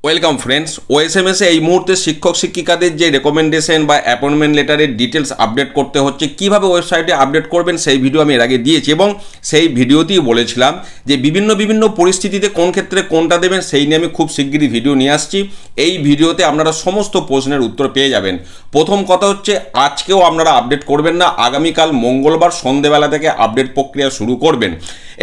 Welcome friends, ওএসএমএসে এই মুহূর্তে শিক্ষক শিক্ষিকাদের যে রেকমেন্ডেশন বা অ্যাপয়েন্টমেন্ট লেটারের ডিটেলস আপডেট করতে হচ্ছে, কিভাবে ওয়েবসাইটে আপডেট করবেন সেই ভিডিও আমি এর আগে দিয়েছি এবং সেই ভিডিওতেই বলেছিলাম যে বিভিন্ন পরিস্থিতিতে কোন ক্ষেত্রে কোনটা দেবেন সেই নিয়ে আমি খুব শিগগিরই ভিডিও নিয়ে আসছি। এই ভিডিওতে আপনারা সমস্ত প্রশ্নের উত্তর পেয়ে যাবেন। প্রথম কথা হচ্ছে, আজকেও আপনারা আপডেট করবেন না, আগামীকাল মঙ্গলবার সন্ধেবেলা থেকে আপডেট প্রক্রিয়া শুরু করবেন।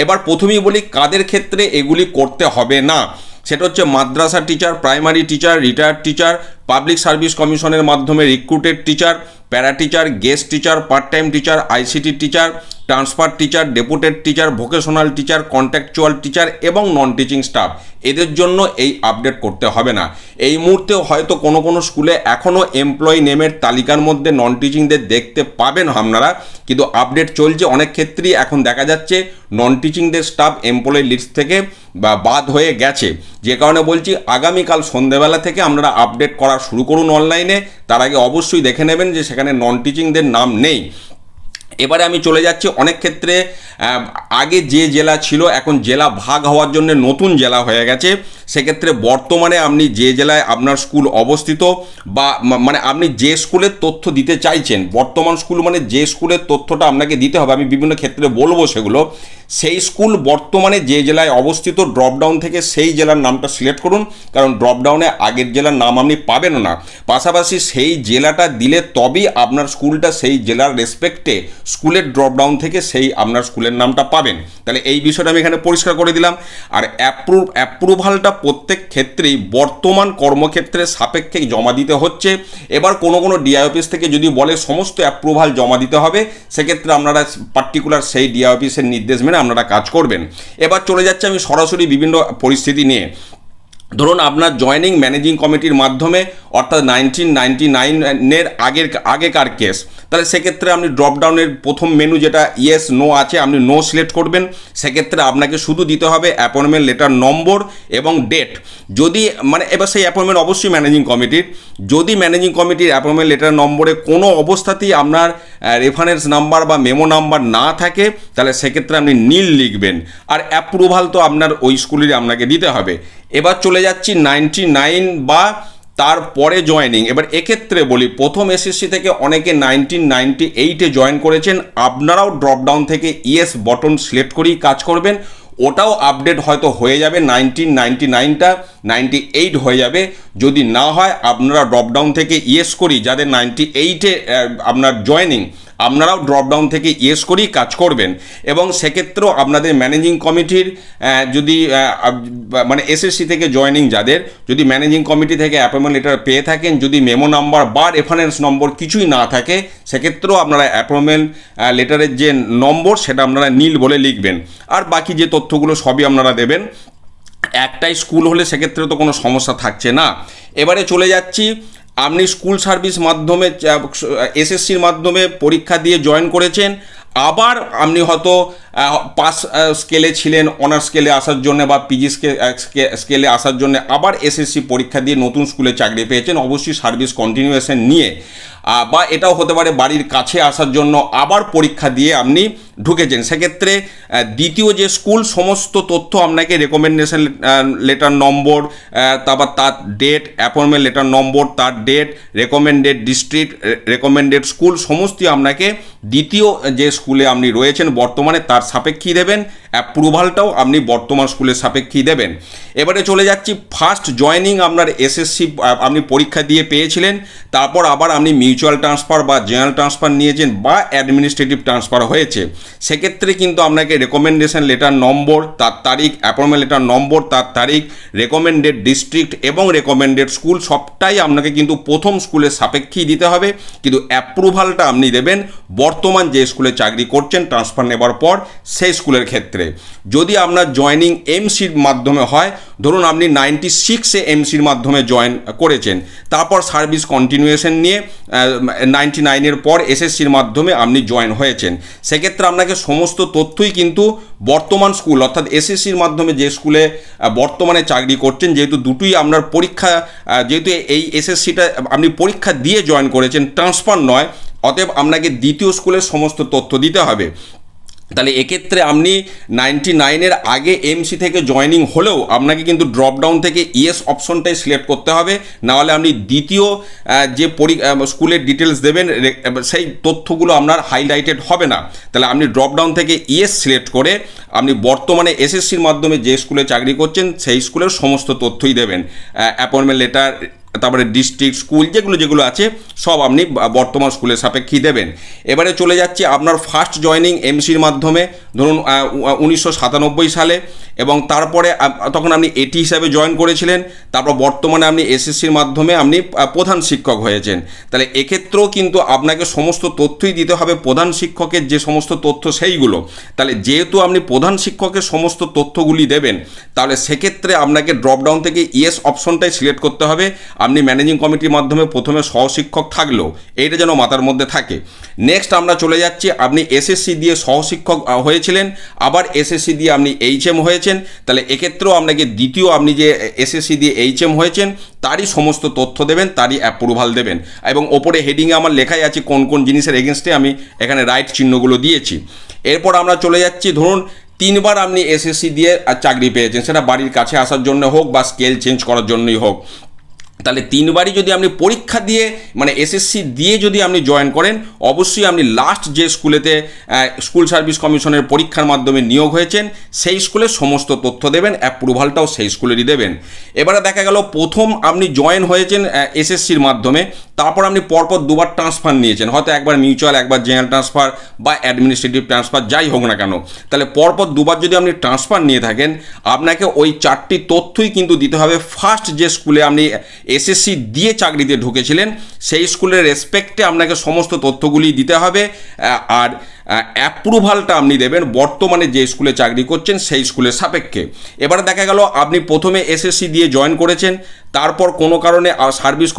এবার প্রথমেই বলি কাদের ক্ষেত্রে এগুলি করতে হবে না। সেটা হচ্ছে মাদ্রাসা teacher, primary teacher, retired teacher, public service কমিশনের মাধ্যমে recruited teacher, para teacher, guest teacher, part time teacher, ICT teacher, transfer teacher, deputed teacher, vocational teacher, contractual teacher এবং নন টিচিং স্টাফ, এদের জন্য এই আপডেট করতে হবে না। এই মুহূর্তেও হয়তো কোনো স্কুলে এখনও এমপ্লয়ি নেমের তালিকার মধ্যে নন টিচিংদের দেখতে পাবেন আপনারা, কিন্তু আপডেট চলছে। অনেক ক্ষেত্রেই এখন দেখা যাচ্ছে নন টিচিংদের স্টাফ এমপ্লয়ি লিস্ট থেকে বাদ হয়ে গেছে, যে কারণে বলছি আগামীকাল সন্ধ্যেবেলা থেকে আপনারা আপডেট করা শুরু করুন অনলাইনে। তার আগে অবশ্যই দেখে নেবেন যে সেখানে নন টিচিংদের নাম নেই। এবারে আমি চলে যাচ্ছি, অনেক ক্ষেত্রে আগে যে জেলা ছিল এখন জেলা ভাগ হওয়ার জন্য নতুন জেলা হয়ে গেছে। সেক্ষেত্রে বর্তমানে আপনি যে জেলায় আপনার স্কুল অবস্থিত বা মানে আপনি যে স্কুলের তথ্য দিতে চাইছেন, বর্তমান স্কুল মানে যে স্কুলের তথ্যটা আপনাকে দিতে হবে, আমি বিভিন্ন ক্ষেত্রে বলবো সেগুলো, সেই স্কুল বর্তমানে যে জেলায় অবস্থিত ড্রপডাউন থেকে সেই জেলার নামটা সিলেক্ট করুন, কারণ ড্রপডাউনে আগের জেলার নাম আপনি পাবেনও না। পাশাপাশি সেই জেলাটা দিলে তবেই আপনার স্কুলটা সেই জেলার রেসপেক্টে স্কুলের ড্রপডাউন থেকে সেই আপনার স্কুলের নামটা পাবেন। তাহলে এই বিষয়টা আমি এখানে পরিষ্কার করে দিলাম। আর অ্যাপ্রুভালটা প্রত্যেক ক্ষেত্রেই বর্তমান কর্মক্ষেত্রের সাপেক্ষে জমা দিতে হচ্ছে। এবার কোনো ডিআই অফিস থেকে যদি বলে সমস্ত অ্যাপ্রুভাল জমা দিতে হবে, সেক্ষেত্রে আপনারা পার্টিকুলার সেই ডিআই অফিসের নির্দেশ মেনে আপনারা কাজ করবেন। এবার চলে যাচ্ছে আমি সরাসরি বিভিন্ন পরিস্থিতি নিয়ে। ধরুন আপনার জয়েনিং ম্যানেজিং কমিটির মাধ্যমে, অর্থাৎ 1999-এর আগেকার কেস, তাহলে সেক্ষেত্রে আপনি ড্রপডাউনের প্রথম মেনু যেটা ইয়েস নো আছে, আপনি নো সিলেক্ট করবেন। সেক্ষেত্রে আপনাকে শুধু দিতে হবে অ্যাপয়েন্টমেন্ট লেটার নম্বর এবং ডেট। যদি মানে এবার সেই অ্যাপয়েন্টমেন্ট অবশ্যই ম্যানেজিং কমিটির, যদি ম্যানেজিং কমিটির অ্যাপয়েন্টমেন্ট লেটার নম্বরে কোনো অবস্থাতেই আপনার রেফারেন্স নাম্বার বা মেমো নাম্বার না থাকে, তাহলে সেক্ষেত্রে আপনি নীল লিখবেন। আর অ্যাপ্রুভাল তো আপনার ওই স্কুলেরই আপনাকে দিতে হবে। এবার চলে যাচ্ছি 99 বা তারপরে জয়েনিং। এবার এক্ষেত্রে বলি, প্রথম এসএসসি থেকে অনেকে 1998-এ জয়েন করেছেন, আপনারাও ড্রপডাউন থেকে ইয়েস বটন সিলেক্ট করেই কাজ করবেন। ওটাও আপডেট হয়তো হয়ে যাবে, 1999টা 98 হয়ে যাবে। যদি না হয় আপনারা ড্রপডাউন থেকে ইয়েস করি, যাদের 98-এ আপনার জয়েনিং, আপনারাও ড্রপডাউন থেকে ইয়েস করেই কাজ করবেন। এবং সেক্ষেত্রেও আপনাদের ম্যানেজিং কমিটির যদি মানে এসএসসি থেকে জয়েনিং যাদের, যদি ম্যানেজিং কমিটি থেকে অ্যাপয়েন্টমেন্ট লেটার পেয়ে থাকেন, যদি মেমো নাম্বার বা রেফারেন্স নম্বর কিছুই না থাকে, সেক্ষেত্রেও আপনারা অ্যাপয়েন্টমেন্ট লেটারের যে নম্বর সেটা আপনারা নীল বলে লিখবেন। আর বাকি যে তথ্যগুলো সবই আপনারা দেবেন। একটাই স্কুল হলে সেক্ষেত্রে তো কোনো সমস্যা থাকছে না। এবারে চলে যাচ্ছি, আপনি স্কুল সার্ভিস মাধ্যমে এসএসসির মাধ্যমে পরীক্ষা দিয়ে জয়েন করেছেন, আবার আপনি হয়তো পাস স্কেলে ছিলেন, অনার্স স্কেলে আসার জন্য বা পিজি স্কেলে আসার জন্য আবার এসএসসি পরীক্ষা দিয়ে নতুন স্কুলে চাকরি পেয়েছেন, অবশ্যই সার্ভিস কন্টিনিউয়েশন নিয়ে। বা এটাও হতে পারে বাড়ির কাছে আসার জন্য আবার পরীক্ষা দিয়ে আপনি ঢুকেছেন। সেক্ষেত্রে দ্বিতীয় যে স্কুল, সমস্ত তথ্য আপনাকে রেকমেন্ডেশন লেটার নম্বর, তারপর তার ডেট, অ্যাপয়েন্টমেন্ট লেটার নম্বর, তার date, recommended district, recommended school, সমস্তই আপনাকে দ্বিতীয় যে স্কুলে আপনি রয়েছেন বর্তমানে তার সাপেক্ষেই দেবেন। অ্যাপ্রুভালটাও আপনি বর্তমান স্কুলের সাপেক্ষেই দেবেন। এবারে চলে যাচ্ছি, ফার্স্ট জয়েনিং আপনার এসএসসি আপনি পরীক্ষা দিয়ে পেয়েছিলেন, তারপর আবার আপনি মিউচুয়াল ট্রান্সফার বা জেনারেল ট্রান্সফার নিয়েছেন বা অ্যাডমিনিস্ট্রেটিভ ট্রান্সফার হয়েছে, সেক্ষেত্রে কিন্তু আপনাকে রেকমেন্ডেশন লেটার নম্বর, তার তারিখ, অ্যাপয়েন্টমেন্ট লেটার নম্বর, তার তারিখ, রেকমেন্ডেড ডিস্ট্রিক্ট এবং রেকমেন্ডেড স্কুল সবটাই আপনাকে কিন্তু প্রথম স্কুলের সাপেক্ষেই দিতে হবে। কিন্তু অ্যাপ্রুভালটা আপনি দেবেন বর্তমান যে স্কুলে চাকরি করছেন ট্রান্সফার নেবার পর সেই স্কুলের ক্ষেত্রে। যদি আপনার জয়েনিং এমসির মাধ্যমে হয়, ধরুন আপনি 96-এ এমসির মাধ্যমে জয়েন করেছেন, তারপর সার্ভিস কন্টিনিউয়েশন নিয়ে 99-এর পর এসএসসির মাধ্যমে আপনি জয়েন হয়েছেন, সেক্ষেত্রে আপনাকে সমস্ত তথ্যই কিন্তু বর্তমান স্কুল অর্থাৎ এসএসসির মাধ্যমে যে স্কুলে বর্তমানে চাকরি করছেন, যেহেতু দুটোই আপনার পরীক্ষা, যেহেতু এই এসএসসিটা আপনি পরীক্ষা দিয়ে জয়েন করেছেন, ট্রান্সফার নয়, অতএব আপনাকে দ্বিতীয় স্কুলের সমস্ত তথ্য দিতে হবে। তাহলে এক্ষেত্রে আপনি 99-এর আগে এমসি থেকে জয়েনিং হলেও আপনাকে কিন্তু ড্রপ ডাউন থেকে ইয়েস অপশনটাই সিলেক্ট করতে হবে, নাহলে আপনি দ্বিতীয় যে স্কুলের ডিটেলস দেবেন সেই তথ্যগুলো আপনার হাইলাইটেড হবে না। তাহলে আপনি ড্রপ ডাউন থেকে ইয়েস সিলেক্ট করে আপনি বর্তমানে এসএসসির মাধ্যমে যে স্কুলে চাকরি করছেন সেই স্কুলের সমস্ত তথ্যই দেবেন, অ্যাপয়েন্টমেন্ট লেটার, তারপরে ডিস্ট্রিক্ট স্কুল যেগুলো আছে সব আপনি বর্তমান স্কুলের সাপেক্ষেই দেবেন। এবারে চলে যাচ্ছে আপনার ফার্স্ট জয়েনিং এমসির মাধ্যমে ধরুন 1997 সালে, এবং তারপরে তখন আপনি এটি হিসাবে জয়েন করেছিলেন, তারপর বর্তমানে আপনি এসএসসির মাধ্যমে আপনি প্রধান শিক্ষক হয়েছেন। তাহলে এক্ষেত্রেও কিন্তু আপনাকে সমস্ত তথ্যই দিতে হবে, প্রধান শিক্ষকের যে সমস্ত তথ্য সেইগুলো। তাহলে যেহেতু আপনি প্রধান শিক্ষকের সমস্ত তথ্যগুলি দেবেন, তাহলে সেক্ষেত্রে আপনাকে ড্রপডাউন থেকে ইয়েস অপশনটাই সিলেক্ট করতে হবে। আপনি ম্যানেজিং কমিটির মাধ্যমে প্রথমে সহশিক্ষক থাকলেও এইটা যেন মাথার মধ্যে থাকে। নেক্সট আমরা চলে যাচ্ছি, আপনি এসএসসি দিয়ে সহশিক্ষক হয়েছিলেন, আবার এসএসসি দিয়ে আপনি এইচএম হয়েছেন। তাহলে এক্ষেত্রেও আপনাকে দ্বিতীয় আপনি যে এসএসসি দিয়ে এইচএম হয়েছেন তারই সমস্ত তথ্য দেবেন, তারই অ্যাপ্রুভাল দেবেন, এবং ওপরে হেডিংয়ে আমার লেখাই আছে কোন কোন জিনিসের এগেনস্টে আমি এখানে রাইট চিহ্নগুলো দিয়েছি। এরপর আমরা চলে যাচ্ছি, ধরুন 3 বার আপনি এসএসসি দিয়ে চাকরি পেয়েছেন, সেটা বাড়ির কাছে আসার জন্য হোক বা স্কেল চেঞ্জ করার জন্যই হোক। তাহলে 3 বারই যদি আপনি পরীক্ষা দিয়ে মানে এসএসসি দিয়ে যদি আপনি জয়েন করেন, অবশ্যই আপনি লাস্ট যে স্কুলেতে স্কুল সার্ভিস কমিশনের পরীক্ষার মাধ্যমে নিয়োগ হয়েছেন সেই স্কুলের সমস্ত তথ্য দেবেন, অ্যাপ্রুভালটাও সেই স্কুলেরই দেবেন। এবারে দেখা গেল প্রথম আপনি জয়েন হয়েছেন এসএসসির মাধ্যমে, তারপর আপনি পরপর 2 বার ট্রান্সফার নিয়েছেন, হয়তো একবার মিউচুয়াল, একবার জেনারেল ট্রান্সফার বা অ্যাডমিনিস্ট্রেটিভ ট্রান্সফার, যাই হোক না কেন। তাহলে পরপর 2 বার যদি আপনি ট্রান্সফার নিয়ে থাকেন, আপনাকে ওই 4টি তথ্যই কিন্তু দিতে হবে। ফার্স্ট যে স্কুলে আপনি এসএসসি দিয়ে চাকরিতে ঢুকেছিলেন সেই স্কুলের রেসপেক্টে আপনাকে সমস্ত তথ্যগুলি দিতে হবে, আর অ্যাপ্রুভালটা আপনি দেবেন বর্তমানে যে স্কুলে চাকরি করছেন সেই স্কুলের সাপেক্ষে। এবারে দেখা গেল আপনি প্রথমে এসএসসি দিয়ে জয়েন করেছেন, তারপর কোনো কারণে সার্ভিস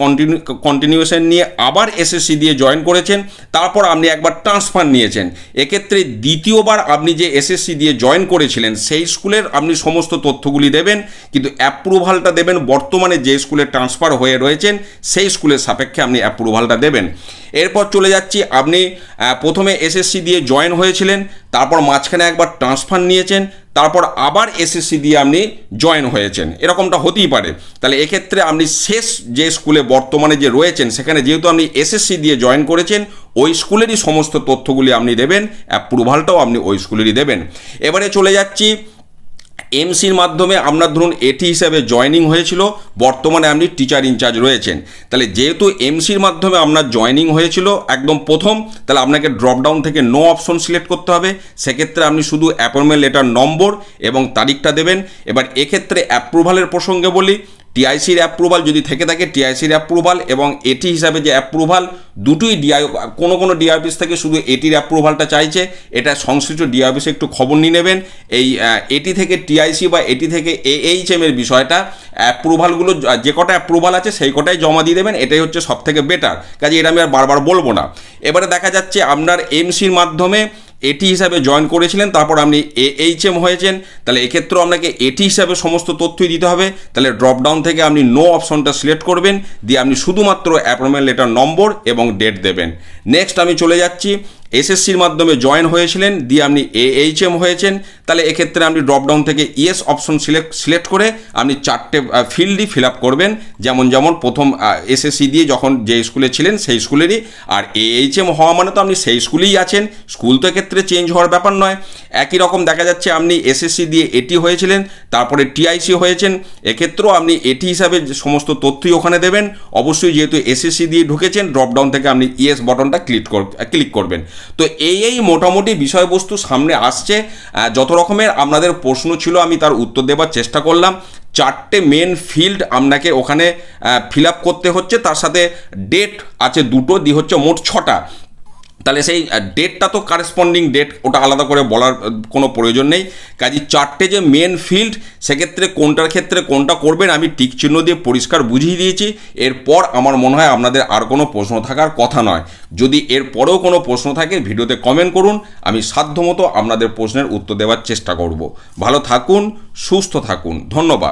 কন্টিনিউশন নিয়ে আবার এসএসসি দিয়ে জয়েন করেছেন, তারপর আপনি একবার ট্রান্সফার নিয়েছেন। এক্ষেত্রে দ্বিতীয়বার আপনি যে এসএসসি দিয়ে জয়েন করেছিলেন সেই স্কুলের আপনি সমস্ত তথ্যগুলি দেবেন, কিন্তু অ্যাপ্রুভালটা দেবেন বর্তমানে যে স্কুলে ট্রান্সফার হয়ে রয়েছেন সেই স্কুলের সাপেক্ষে আপনি অ্যাপ্রুভালটা দেবেন। এরপর চলে যাচ্ছি, আপনি প্রথমে এসএসসি দিয়ে জয়েন হয়েছিলেন, তারপর মাঝখানে একবার ট্রান্সফার নিয়েছেন, তারপর আবার এসএসসি দিয়ে আপনি জয়েন হয়েছেন, এরকমটা হতেই পারে। তাহলে এক্ষেত্রে আপনি শেষ যে স্কুলে বর্তমানে যে রয়েছেন সেখানে যেহেতু আপনি এসএসসি দিয়ে জয়েন করেছেন, ওই স্কুলেরই সমস্ত তথ্যগুলি আপনি দেবেন, অ্যাপ্রুভালটাও আপনি ওই স্কুলেরই দেবেন। এবারে চলে যাচ্ছি, এমসির মাধ্যমে আপনার ধরুন এটি হিসাবে জয়েনিং হয়েছিল, বর্তমানে আপনি টিচার ইনচার্জ রয়েছেন। তাহলে যেহেতু এমসির মাধ্যমে আপনার জয়েনিং হয়েছিল একদম প্রথম, তাহলে আপনাকে ড্রপডাউন থেকে নো অপশন সিলেক্ট করতে হবে। সেক্ষেত্রে আপনি শুধু অ্যাপয়েন্টমেন্ট লেটার নম্বর এবং তারিখটা দেবেন। এবার এক্ষেত্রে অ্যাপ্রুভালের প্রসঙ্গে বলি, টিআইসির অ্যাপ্রুভাল যদি থেকে থাকে, টিআইসির অ্যাপ্রুভাল এবং এটি হিসাবে যে অ্যাপ্রুভাল, দুটোই কোনো ডিআই অফিস থেকে শুধু এটির অ্যাপ্রুভালটা চাইছে, এটা সংশ্লিষ্ট ডিআই অফিসে একটু খবর নিয়ে নেবেন। এই এটি থেকে টিআইসি বা এটি থেকে এইচএমের বিষয়টা, অ্যাপ্রুভালগুলো যে কটা অ্যাপ্রুভাল আছে সেই কটাই জমা দিয়ে দেবেন, এটাই হচ্ছে সবথেকে বেটার কাজে, এটা আমি আর বারবার বলবো না। এবারে দেখা যাচ্ছে আপনার এমসির মাধ্যমে এটি হিসাবে জয়েন করেছিলেন, তারপর আপনি এইচএম হয়েছেন, তাহলে এক্ষেত্রেও আপনাকে এটি হিসাবে সমস্ত তথ্যই দিতে হবে। তাহলে ড্রপডাউন থেকে আপনি নো অপশনটা সিলেক্ট করবেন, দিয়ে আপনি শুধুমাত্র অ্যাপয়েন্টমেন্ট লেটার নম্বর এবং ডেট দেবেন। নেক্সট আমি চলে যাচ্ছি, এসএসসির মাধ্যমে জয়েন হয়েছিলেন, দিয়ে আপনি এইচএম হয়েছেন, তাহলে এক্ষেত্রে আপনি ড্রপডাউন থেকে ইয়েস অপশন সিলেক্ট করে আপনি 4টে ফিল্ডই ফিল আপ করবেন, যেমন প্রথম এসএসসি দিয়ে যখন যে স্কুলে ছিলেন সেই স্কুলেরই। আর এইচএম হওয়া মানে তো আপনি সেই স্কুলেই আছেন, স্কুল তো এক্ষেত্রে চেঞ্জ হওয়ার ব্যাপার নয়। একই রকম দেখা যাচ্ছে আপনি এসএসসি দিয়ে এটি হয়েছিলেন, তারপরে টিআইসি হয়েছেন, এক্ষেত্রেও আপনি এটি হিসাবে সমস্ত তথ্যই ওখানে দেবেন। অবশ্যই যেহেতু এসএসসি দিয়ে ঢুকেছেন, ড্রপডাউন থেকে আপনি ইয়েস বাটনটা ক্লিক করবেন। তো এই মোটামুটি বিষয়বস্তু সামনে আসছে। যত রকমের আপনাদের প্রশ্ন ছিল আমি তার উত্তর দেওয়ার চেষ্টা করলাম। 4টে মেন ফিল্ড আপনাকে ওখানে ফিল আপ করতে হচ্ছে, তার সাথে ডেট আছে 2টো, দিয়ে হচ্ছে মোট 6টা। তাহলে সেই ডেটটা তো কারেসপন্ডিং ডেট, ওটা আলাদা করে বলার কোনো প্রয়োজন নেই। কাজে 4টে যে মেন ফিল্ড, সেক্ষেত্রে কোনটার ক্ষেত্রে কোনটা করবেন আমি টিক চিহ্ন দিয়ে পরিষ্কার বুঝিয়ে দিয়েছি। এরপর আমার মনে হয় আপনাদের আর কোনো প্রশ্ন থাকার কথা নয়। যদি এরপরেও কোনো প্রশ্ন থাকে ভিডিওতে কমেন্ট করুন, আমি সাধ্যমতো আপনাদের প্রশ্নের উত্তর দেওয়ার চেষ্টা করব। ভালো থাকুন, সুস্থ থাকুন, ধন্যবাদ।